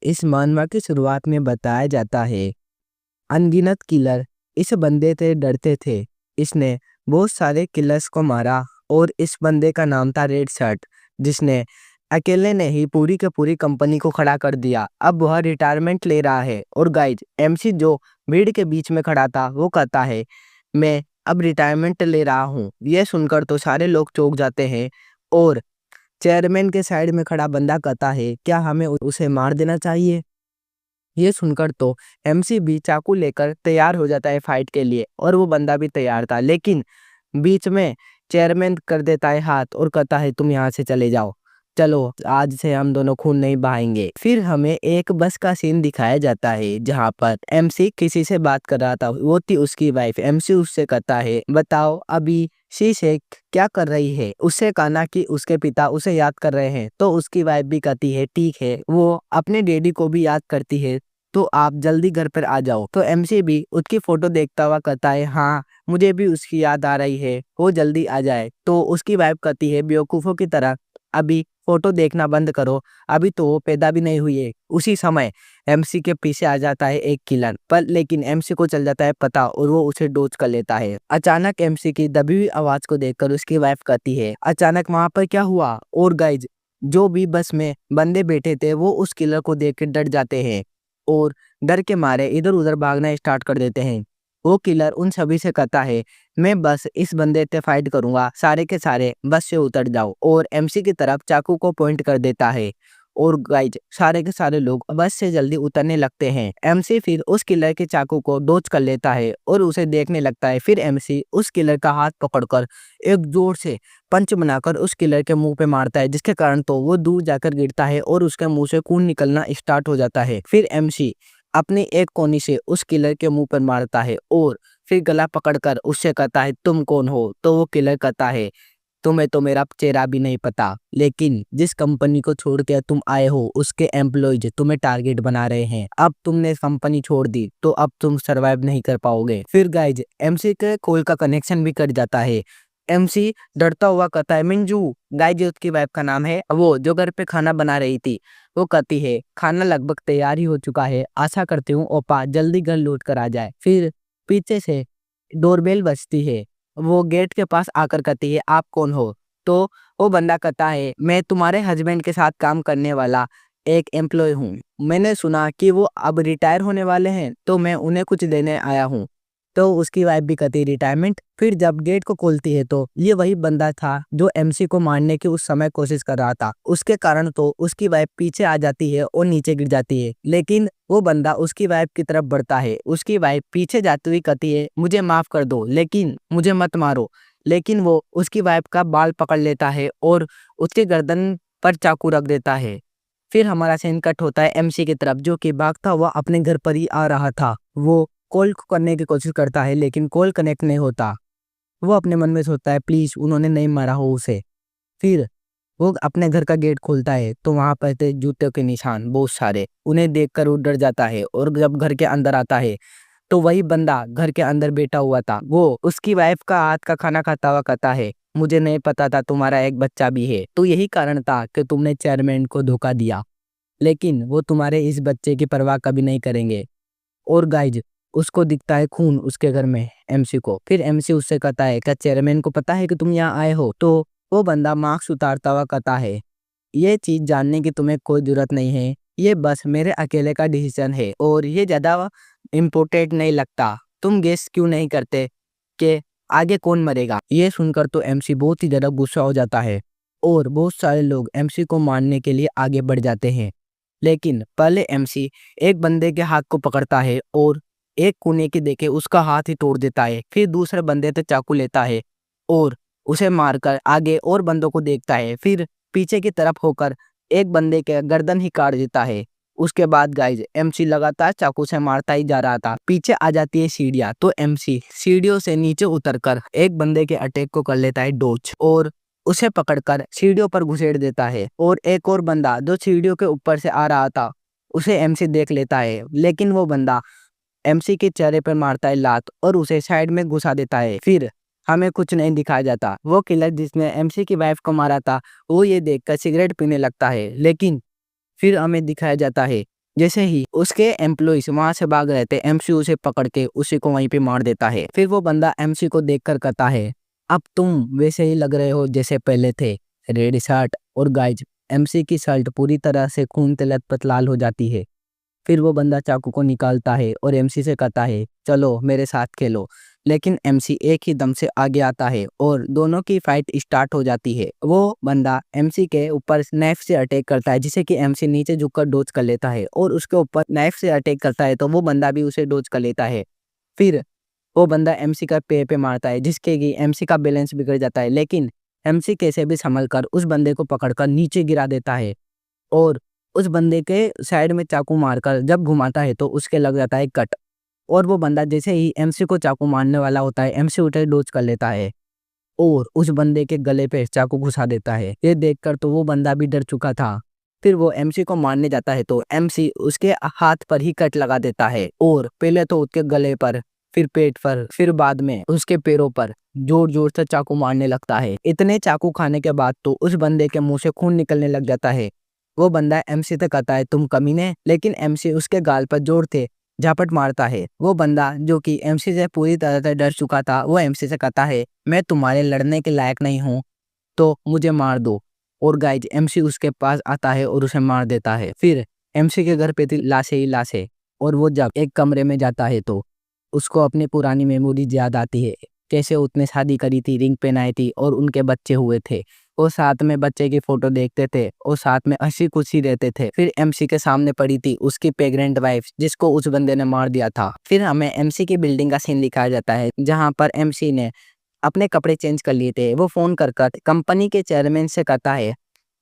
इस मानवा की शुरुआत में बताया जाता है अनगिनत किलर इस बंदे से डरते थे। इसने बहुत सारे किलर्स को मारा और इस बंदे का नाम था रेड शर्ट, जिसने अकेले ने ही पूरी की पूरी कंपनी को खड़ा कर दिया। अब वह रिटायरमेंट ले रहा है और गाइज एमसी जो भीड़ के बीच में खड़ा था वो कहता है मैं अब रिटायरमेंट ले रहा हूँ। यह सुनकर तो सारे लोग चौंक जाते हैं और चेयरमैन के साइड में खड़ा बंदा कहता है क्या हमें उसे मार देना चाहिए। ये सुनकर तो एमसी भी चाकू लेकर तैयार हो जाता है फाइट के लिए और वो बंदा भी तैयार था, लेकिन बीच में चेयरमैन कर देता है हाथ और कहता है तुम यहाँ से चले जाओ, चलो आज से हम दोनों खून नहीं बहाएंगे। फिर हमें एक बस का सीन दिखाया जाता है जहाँ पर एमसी किसी से बात कर रहा था, वो थी उसकी वाइफ। एमसी उससे कहता है बताओ अभी शीशे क्या कर रही है। उससे कहना कि उसके पिता उसे याद कर रहे हैं, तो उसकी वाइफ भी कहती है ठीक है, वो अपने डैडी को भी याद करती है, तो आप जल्दी घर पर आ जाओ। तो एमसी भी उसकी फोटो देखता हुआ कहता है हाँ मुझे भी उसकी याद आ रही है, वो जल्दी आ जाए। तो उसकी वाइफ कहती है बेवकूफ़ों की तरह अभी फोटो देखना बंद करो, अभी तो वो पैदा भी नहीं हुई है। उसी समय एमसी के पीछे आ जाता है एक किलर, पर लेकिन एमसी को चल जाता है पता और वो उसे डोज कर लेता है। अचानक एमसी की दबी हुई आवाज को देखकर उसकी वाइफ कहती है अचानक वहां पर क्या हुआ। और गाइज जो भी बस में बंदे बैठे थे वो उस किलर को देख के डर जाते हैं और डर के मारे इधर उधर भागना स्टार्ट कर देते हैं। वो किलर उन सभी से कहता है मैं बस इस बंदे से फाइट करूंगा, सारे के सारे बस से उतर जाओ, और एमसी की तरफ चाकू को पॉइंट कर देता है और गाइज सारे के सारे लोग बस से जल्दी उतरने लगते हैं। एमसी फिर उस किलर के चाकू को डॉज कर लेता है और उसे देखने लगता है। फिर एमसी उस किलर का हाथ पकड़कर एक जोर से पंच बनाकर उस किलर के मुंह पे मारता है, जिसके कारण तो वो दूर जाकर गिरता है और उसके मुंह से खून निकलना स्टार्ट हो जाता है। फिर एमसी अपनी एक कोनी से उस किलर के मुंह पर मारता है और फिर गला पकड़कर उससे कहता है तुम कौन हो। तो वो किलर कहता है तुम्हें तो मेरा चेहरा भी नहीं पता, लेकिन जिस कंपनी को छोड़ के तुम आए हो उसके एम्प्लॉयज तुम्हें टारगेट बना रहे हैं। अब तुमने कंपनी छोड़ दी तो अब तुम सरवाइव नहीं कर पाओगे। फिर गाइज एमसी के कॉल का कनेक्शन भी कट जाता है। एमसी डरता हुआ कहता है मिंजू, गाइज उसकी वाइफ का नाम है, वो जो घर पे खाना बना रही थी, वो कहती है खाना लगभग तैयार ही हो चुका है, आशा करती हूँ ओपा जल्दी घर लौट कर आ जाए। फिर पीछे से डोरबेल बजती है, वो गेट के पास आकर कहती है आप कौन हो। तो वो बंदा कहता है मैं तुम्हारे हस्बैंड के साथ काम करने वाला एक एम्प्लॉय हूँ, मैंने सुना कि वो अब रिटायर होने वाले हैं तो मैं उन्हें कुछ देने आया हूँ। तो उसकी वाइफ भी कहती है रिटायरमेंट। फिर जब गेट को खोलती है तो ये वही बंदा था जो एमसी को मारने की उस समय कोशिश कर रहा था। उसके कारण तो उसकी वाइफ पीछे आ जाती है और नीचे गिर जाती है, लेकिन वो बंदा उसकी वाइफ की तरफ बढ़ता है। उसकी वाइफ पीछे जाती हुई कहती है मुझे माफ कर दो लेकिन मुझे मत मारो, लेकिन वो उसकी वाइफ का बाल पकड़ लेता है और उसके गर्दन पर चाकू रख देता है। फिर हमारा सीन कट होता है एमसी की तरफ, जो कि भागता हुआ अपने घर पर ही आ रहा था। वो कॉल करने की कोशिश करता है लेकिन कॉल कनेक्ट नहीं होता। वो अपने मन में सोचता है प्लीज उन्होंने नहीं मारा हो उसे। फिर वो अपने घर का गेट खोलता है तो वहां पर थे जूते के निशान बहुत सारे। उन्हें देखकर वो डर जाता है और जब घर के अंदर आता है तो वही बंदा घर के अंदर बैठा हुआ था। वो उसकी वाइफ का हाथ का खाना खाता हुआ कहता है मुझे नहीं पता था तुम्हारा एक बच्चा भी है, तो यही कारण था कि तुमने चेयरमैन को धोखा दिया, लेकिन वो तुम्हारे इस बच्चे की परवाह कभी नहीं करेंगे। और गाइज उसको दिखता है खून उसके घर में एमसी को। फिर एमसी उससे कहता है क्या चेयरमैन को पता है कि तुम यहाँ आए हो। तो वो बंदा मार्क्स उतारता हुआ कहता है ये चीज जानने की तुम्हें कोई जरूरत नहीं है, ये बस मेरे अकेले का डिसीजन है और ये ज्यादा इम्पोर्टेंट नहीं लगता। तुम गेस क्यों नहीं करते कि आगे कौन मरेगा। ये सुनकर तो एमसी बहुत ही ज्यादा गुस्सा हो जाता है और बहुत सारे लोग एमसी को मारने के लिए आगे बढ़ जाते हैं, लेकिन पहले एमसी एक बंदे के हाथ को पकड़ता है और एक कोने के देके उसका हाथ ही तोड़ देता है। फिर दूसरे बंदे से चाकू लेता है और उसे मारकर आगे और बंदों को देखता है। फिर पीछे की तरफ होकर एक बंदे के गर्दन ही काट देता है। उसके बाद गाइज एमसी लगातार चाकू से मारता ही जा रहा था। पीछे आ जाती है सीढ़ियाँ, तो एमसी सीढ़ियों से नीचे उतरकर एक बंदे के अटैक को कर लेता है डोज और उसे पकड़कर सीढ़ियों पर घुसेड़ देता है। और एक और बंदा जो सीढ़ियों के ऊपर से आ रहा था उसे एमसी देख लेता है, लेकिन वो बंदा एमसी के चेहरे पर मारता है लात और उसे साइड में घुसा देता है। फिर हमें कुछ नहीं दिखाया जाता। वो किलर जिसने एमसी की वाइफ को मारा था वो ये देखकर सिगरेट पीने लगता है, लेकिन फिर हमें दिखाया जाता है जैसे ही उसके एम्प्लॉइज वहां से भाग रहे थे, एमसी उसे पकड़ के उसी को वहीं पे मार देता है। फिर वो बंदा एमसी को देखकर कहता है, अब तुम वैसे ही लग रहे हो जैसे पहले थे, रेड शर्ट। और गाइज, एमसी की शर्ट पूरी तरह से खून से लथपथ लाल हो जाती है। फिर वो बंदा चाकू को निकालता है और एमसी से कहता है, चलो मेरे साथ खेलो। लेकिन एमसी एक ही दम से आगे आता है और दोनों की फाइट स्टार्ट हो जाती है। वो बंदा एमसी के ऊपर नाइफ से अटैक करता है, जिसे कि एमसी नीचे झुककर डोज कर लेता है और उसके ऊपर नाइफ से अटैक करता है तो वो बंदा भी उसे डोज कर लेता है। फिर वो बंदा एमसी का पैर पे मारता है, जिसके कि एमसी का बैलेंस बिगड़ जाता है। लेकिन एमसी कैसे भी संभल कर उस बंदे को पकड़कर नीचे गिरा देता है और उस बंदे के साइड में चाकू मारकर जब घुमाता है तो उसके लग जाता है कट। और वो बंदा जैसे ही एमसी को चाकू मारने वाला होता है, एमसी उठे डोज कर लेता है और उस बंदे के गले पे चाकू घुसा देता है। ये देखकर तो वो बंदा भी डर चुका था। फिर वो एमसी को मारने जाता है तो एमसी उसके हाथ पर ही कट लगा देता है और पहले तो उसके गले पर, फिर पेट पर, फिर बाद में उसके पैरों पर जोर जोर से चाकू मारने लगता है। इतने चाकू खाने के बाद तो उस बंदे के मुंह से खून निकलने लग जाता है। वो बंदा एमसी से कहता है, तुम कमीने, लेकिन एमसी उसके गाल पर जोर थे झापट मारता है। वो बंदा जो कि एमसी से पूरी तरह से डर चुका था, वो एमसी से कहता है, मैं तुम्हारे लड़ने के लायक नहीं हूँ तो मुझे मार दो। और गाइज, एमसी उसके पास आता है और उसे मार देता है। फिर एमसी के घर पे थी लाशें ही लाशें और वो जब एक कमरे में जाता है तो उसको अपनी पुरानी मेमोरीज याद आती है, कैसे उसने शादी करी थी, रिंग पहनाई थी और उनके बच्चे हुए थे। वो साथ में बच्चे की फोटो देखते थे और साथ में हंसी खुशी रहते थे। फिर एमसी के सामने पड़ी थी उसकी प्रेग्नेंट वाइफ, जिसको उस बंदे ने मार दिया था। फिर हमें एमसी की बिल्डिंग का सीन दिखाया जाता है, जहाँ पर एमसी ने अपने कपड़े चेंज कर लिए थे। वो फोन कर कंपनी के चेयरमैन से कहता है,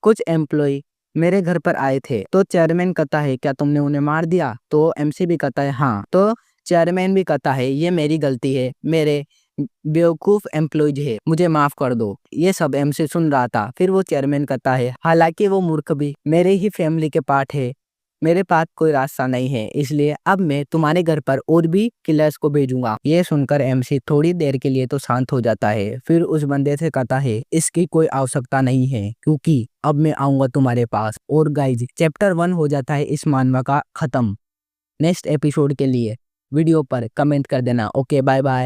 कुछ एम्प्लॉय मेरे घर पर आए थे। तो चेयरमैन कहता है, क्या तुमने उन्हें मार दिया? तो एमसी भी कहता है, हाँ। तो चेयरमैन भी कहता है, ये मेरी गलती है, मेरे बेवकूफ एम्प्लॉयज है, मुझे माफ कर दो। ये सब एमसी सुन रहा था। फिर वो चेयरमैन कहता है, हालांकि वो मूर्ख भी मेरे ही फैमिली के पार्ट है, मेरे पास कोई रास्ता नहीं है, इसलिए अब मैं तुम्हारे घर पर और भी किलर्स को भेजूंगा। ये सुनकर एमसी थोड़ी देर के लिए तो शांत हो जाता है। फिर उस बंदे से कहता है, इसकी कोई आवश्यकता नहीं है, क्योंकि अब मैं आऊंगा तुम्हारे पास। और गाइज, चैप्टर 1 हो जाता है इस मानवा का खत्म। नेक्स्ट एपिसोड के लिए वीडियो पर कमेंट कर देना। Okay, bye bye.